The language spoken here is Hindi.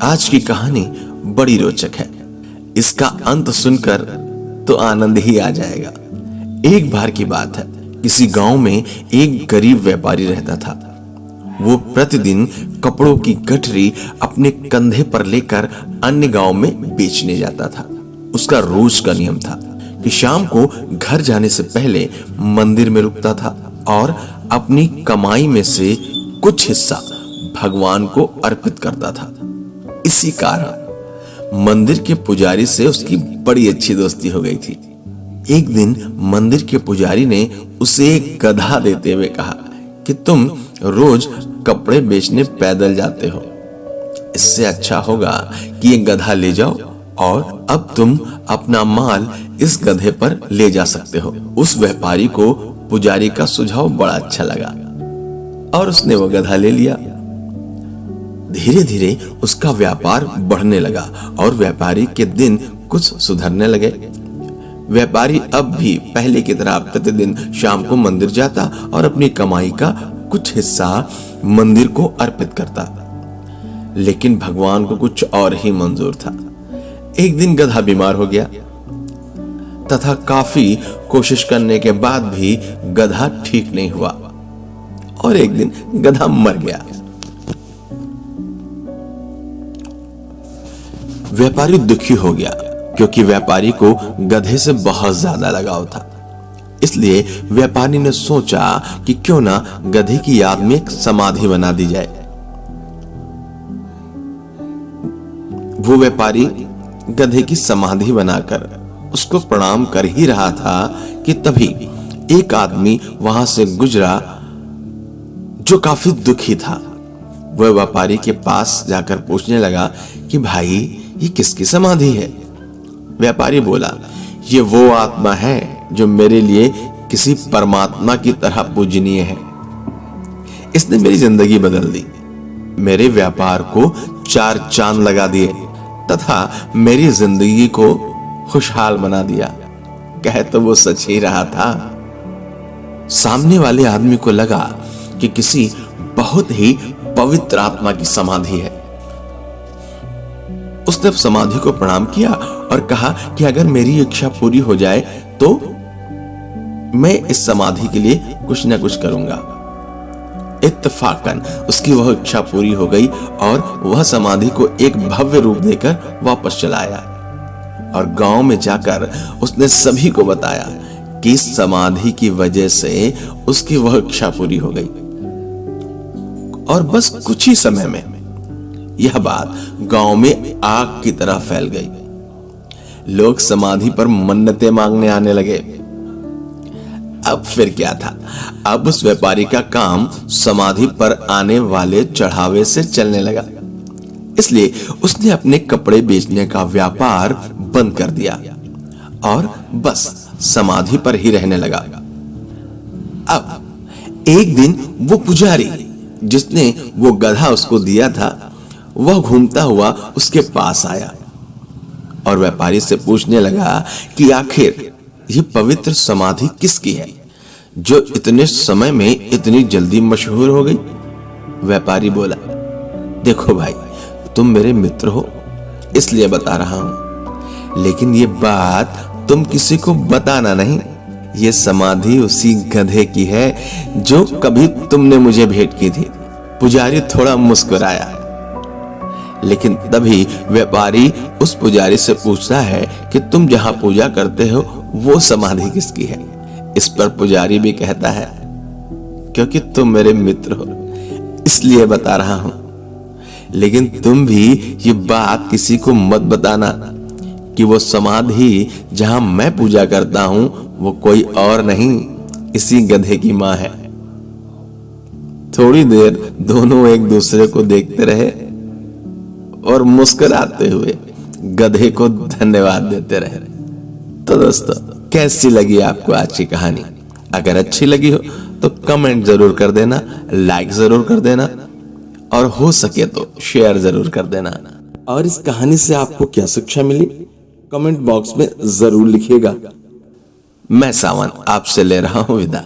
आज की कहानी बड़ी रोचक है। इसका अंत सुनकर तो आनंद ही आ जाएगा। एक बार की बात है, किसी गांव में एक गरीब व्यापारी रहता था। वो प्रतिदिन कपड़ों की गठरी अपने कंधे पर लेकर अन्य गांव में बेचने जाता था। उसका रोज का नियम था कि शाम को घर जाने से पहले मंदिर में रुकता था और अपनी कमाई में से कुछ हिस्सा भगवान को अर्पित करता था। इसी कारण मंदिर के पुजारी से उसकी बड़ी अच्छी दोस्ती हो गई थी। एक दिन मंदिर के पुजारी ने उसे एक गधा देते हुए कहा कि तुम रोज कपड़े बेचने पैदल जाते हो, इससे अच्छा होगा कि ये गधा ले जाओ और अब तुम अपना माल इस गधे पर ले जा सकते हो। उस व्यापारी को पुजारी का सुझाव बड़ा अच्छा लगा और उसने वो गधा ले लिया। धीरे धीरे उसका व्यापार बढ़ने लगा और व्यापारी के दिन कुछ सुधरने लगे। व्यापारी अब भी पहले की तरह प्रतिदिन शाम को मंदिर जाता और अपनी कमाई का कुछ हिस्सा मंदिर को अर्पित करता, लेकिन भगवान को कुछ और ही मंजूर था। एक दिन गधा बीमार हो गया तथा काफी कोशिश करने के बाद भी गधा ठीक नहीं हुआ और एक दिन गधा मर गया। व्यापारी दुखी हो गया क्योंकि व्यापारी को गधे से बहुत ज्यादा लगाव था। इसलिए व्यापारी ने सोचा कि क्यों ना गधे की याद में एक समाधि बना दी जाए। वो व्यापारी गधे की समाधि बनाकर उसको प्रणाम कर ही रहा था कि तभी एक आदमी वहां से गुजरा जो काफी दुखी था। वह व्यापारी के पास जाकर पूछने लगा कि भाई, ये किसकी समाधि है? व्यापारी बोला, ये वो आत्मा है जो मेरे लिए किसी परमात्मा की तरह पूजनीय है। इसने मेरी जिंदगी बदल दी, मेरे व्यापार को 4 चांद लगा दिए तथा मेरी जिंदगी को खुशहाल बना दिया। कह तो वो सच ही रहा था। सामने वाले आदमी को लगा कि किसी बहुत ही पवित्र आत्मा की समाधि है। उसने समाधि को प्रणाम किया और कहा कि अगर मेरी इच्छा पूरी हो जाए तो मैं इस समाधि के लिए कुछ ना कुछ करूंगा। इत्तेफाकन उसकी वह इच्छा पूरी हो गई और वह समाधि को एक भव्य रूप देकर वापस चला आया और गांव में जाकर उसने सभी को बताया कि इस समाधि की वजह से उसकी वह इच्छा पूरी हो गई। और बस कुछ ही समय में यह बात गांव में आग की तरह फैल गई। लोग समाधि पर मन्नतें मांगने आने लगे। अब फिर क्या था, अब उस व्यापारी का काम समाधि पर आने वाले चढ़ावे से चलने लगा। इसलिए उसने अपने कपड़े बेचने का व्यापार बंद कर दिया और बस समाधि पर ही रहने लगा। अब एक दिन वो पुजारी जिसने वो गधा उसको दिया था, वह घूमता हुआ उसके पास आया और व्यापारी से पूछने लगा कि आखिर ये पवित्र समाधि किसकी है जो इतने समय में इतनी जल्दी मशहूर हो गई? व्यापारी बोला, देखो भाई, तुम मेरे मित्र हो इसलिए बता रहा हूं, लेकिन ये बात तुम किसी को बताना नहीं। ये समाधि उसी गधे की है जो कभी तुमने मुझे भेंट की थी। पुजारी थोड़ा मुस्कुराया, लेकिन तभी व्यापारी उस पुजारी से पूछता है कि तुम जहां पूजा करते हो वो समाधि किसकी है? इस पर पुजारी भी कहता है, क्योंकि तुम मेरे मित्र हो इसलिए बता रहा हूं, लेकिन तुम भी ये बात किसी को मत बताना कि वो समाधि जहां मैं पूजा करता हूं वो कोई और नहीं, इसी गधे की मां है। थोड़ी देर दोनों एक दूसरे को देखते रहे और मुस्कुराते हुए गधे को धन्यवाद देते रहे। तो दोस्तों, कैसी लगी आपको आज की कहानी? अगर अच्छी लगी हो तो कमेंट जरूर कर देना, लाइक जरूर कर देना और हो सके तो शेयर जरूर कर देना। और इस कहानी से आपको क्या शिक्षा मिली कमेंट बॉक्स में जरूर लिखिएगा। मैं सावन आपसे ले रहा हूं विदा।